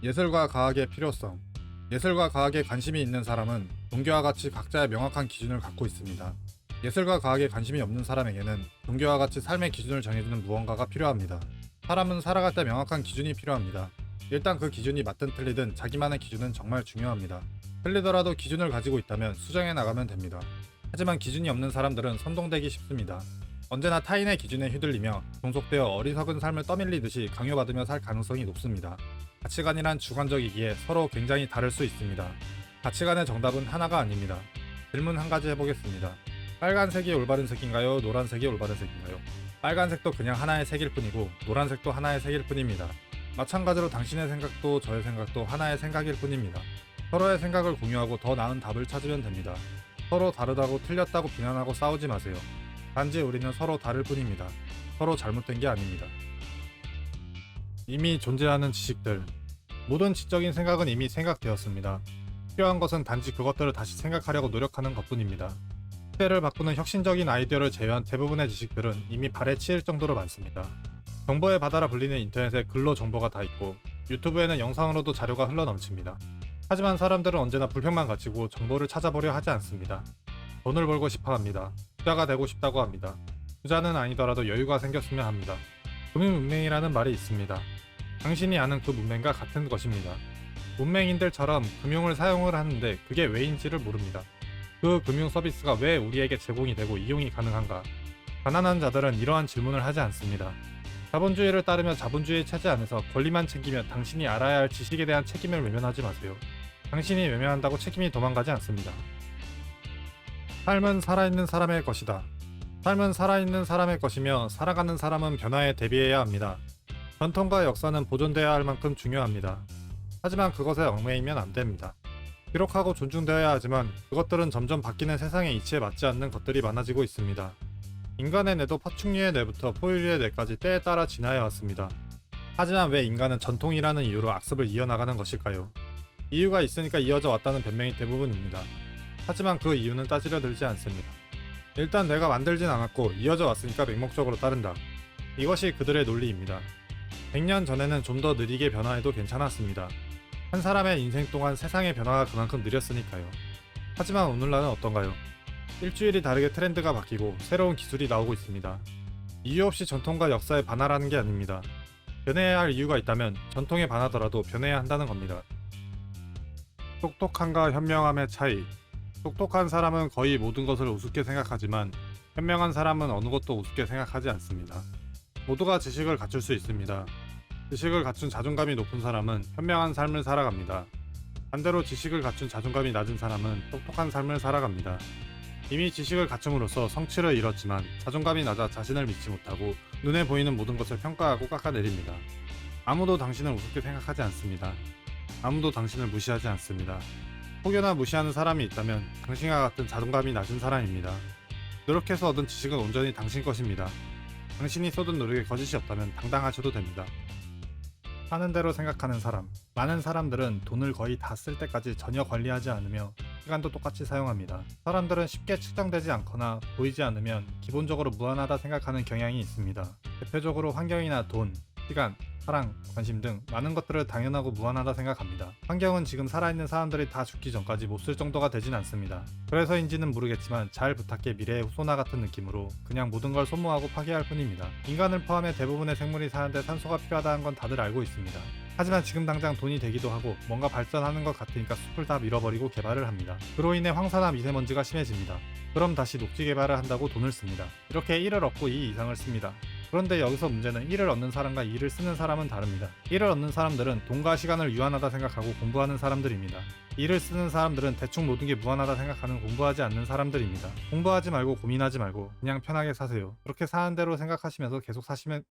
예술과 과학의 필요성. 예술과 과학에 관심이 있는 사람은 종교와 같이 각자의 명확한 기준을 갖고 있습니다. 예술과 과학에 관심이 없는 사람에게는 종교와 같이 삶의 기준을 정해주는 무언가가 필요합니다. 사람은 살아갈 때 명확한 기준이 필요합니다. 일단 그 기준이 맞든 틀리든 자기만의 기준은 정말 중요합니다. 틀리더라도 기준을 가지고 있다면 수정해 나가면 됩니다. 하지만 기준이 없는 사람들은 선동되기 쉽습니다. 언제나 타인의 기준에 휘둘리며 종속되어 어리석은 삶을 떠밀리듯이 강요받으며 살 가능성이 높습니다. 가치관이란 주관적이기에 서로 굉장히 다를 수 있습니다. 가치관의 정답은 하나가 아닙니다. 질문 한 가지 해보겠습니다. 빨간색이 올바른 색인가요? 노란색이 올바른 색인가요? 빨간색도 그냥 하나의 색일 뿐이고 노란색도 하나의 색일 뿐입니다. 마찬가지로 당신의 생각도 저의 생각도 하나의 생각일 뿐입니다. 서로의 생각을 공유하고 더 나은 답을 찾으면 됩니다. 서로 다르다고 틀렸다고 비난하고 싸우지 마세요. 단지 우리는 서로 다를 뿐입니다. 서로 잘못된 게 아닙니다. 이미 존재하는 지식들. 모든 지적인 생각은 이미 생각되었습니다. 필요한 것은 단지 그것들을 다시 생각하려고 노력하는 것뿐입니다. 시대를 바꾸는 혁신적인 아이디어를 제외한 대부분의 지식들은 이미 발에 치일 정도로 많습니다. 정보의 바다라 불리는 인터넷에 글로 정보가 다 있고 유튜브에는 영상으로도 자료가 흘러넘칩니다. 하지만 사람들은 언제나 불평만 가지고 정보를 찾아보려 하지 않습니다. 돈을 벌고 싶어 합니다. 부자가 되고 싶다고 합니다. 부자는 아니더라도 여유가 생겼으면 합니다. 금융문맹이라는 말이 있습니다. 당신이 아는 그 문맹과 같은 것입니다. 문맹인들처럼 금융을 사용을 하는데 그게 왜인지를 모릅니다. 그 금융 서비스가 왜 우리에게 제공이 되고 이용이 가능한가? 가난한 자들은 이러한 질문을 하지 않습니다. 자본주의를 따르며 자본주의 체제 안에서 권리만 챙기며 당신이 알아야 할 지식에 대한 책임을 외면하지 마세요. 당신이 외면한다고 책임이 도망가지 않습니다. 삶은 살아있는 사람의 것이다. 삶은 살아있는 사람의 것이며 살아가는 사람은 변화에 대비해야 합니다. 전통과 역사는 보존되어야 할 만큼 중요합니다. 하지만 그것에 얽매이면 안 됩니다. 기록하고 존중되어야 하지만 그것들은 점점 바뀌는 세상의 이치에 맞지 않는 것들이 많아지고 있습니다. 인간의 뇌도 파충류의 뇌부터 포유류의 뇌까지 때에 따라 진화해 왔습니다. 하지만 왜 인간은 전통이라는 이유로 악습을 이어나가는 것일까요? 이유가 있으니까 이어져 왔다는 변명이 대부분입니다. 하지만 그 이유는 따지려 들지 않습니다. 일단 내가 만들진 않았고 이어져 왔으니까 맹목적으로 따른다. 이것이 그들의 논리입니다. 100년 전에는 좀 더 느리게 변화해도 괜찮았습니다. 한 사람의 인생 동안 세상의 변화가 그만큼 느렸으니까요. 하지만 오늘날은 어떤가요? 일주일이 다르게 트렌드가 바뀌고 새로운 기술이 나오고 있습니다. 이유 없이 전통과 역사에 반하라는 게 아닙니다. 변해야 할 이유가 있다면 전통에 반하더라도 변해야 한다는 겁니다. 똑똑함과 현명함의 차이. 똑똑한 사람은 거의 모든 것을 우습게 생각하지만 현명한 사람은 어느 것도 우습게 생각하지 않습니다. 모두가 지식을 갖출 수 있습니다. 지식을 갖춘 자존감이 높은 사람은 현명한 삶을 살아갑니다. 반대로 지식을 갖춘 자존감이 낮은 사람은 똑똑한 삶을 살아갑니다. 이미 지식을 갖춤으로써 성취를 이뤘지만 자존감이 낮아 자신을 믿지 못하고 눈에 보이는 모든 것을 평가하고 깎아내립니다. 아무도 당신을 우습게 생각하지 않습니다. 아무도 당신을 무시하지 않습니다. 혹여나 무시하는 사람이 있다면 당신과 같은 자존감이 낮은 사람입니다. 노력해서 얻은 지식은 온전히 당신 것입니다. 당신이 쏟은 노력에 거짓이 없다면 당당하셔도 됩니다. 하는 대로 생각하는 사람. 많은 사람들은 돈을 거의 다 쓸 때까지 전혀 관리하지 않으며 시간도 똑같이 사용합니다. 사람들은 쉽게 측정되지 않거나 보이지 않으면 기본적으로 무한하다 생각하는 경향이 있습니다. 대표적으로 환경이나 돈, 시간, 사랑, 관심 등 많은 것들을 당연하고 무한하다 생각합니다. 환경은 지금 살아있는 사람들이 다 죽기 전까지 못 쓸 정도가 되진 않습니다. 그래서인지는 모르겠지만 잘 부탁해 미래의 후손아 같은 느낌으로 그냥 모든 걸 소모하고 파괴할 뿐입니다. 인간을 포함해 대부분의 생물이 사는데 산소가 필요하다는 건 다들 알고 있습니다. 하지만 지금 당장 돈이 되기도 하고 뭔가 발전하는 것 같으니까 숲을 다 밀어버리고 개발을 합니다. 그로 인해 황사나 미세먼지가 심해집니다. 그럼 다시 녹지 개발을 한다고 돈을 씁니다. 이렇게 1을 얻고 2 이상을 씁니다. 그런데 여기서 문제는 1을 얻는 사람과 2를 쓰는 사람은 다릅니다. 1을 얻는 사람들은 돈과 시간을 유한하다 생각하고 공부하는 사람들입니다. 2를 쓰는 사람들은 대충 모든 게 무한하다 생각하는 공부하지 않는 사람들입니다. 공부하지 말고 고민하지 말고 그냥 편하게 사세요. 그렇게 사는 대로 생각하시면서 계속 사시면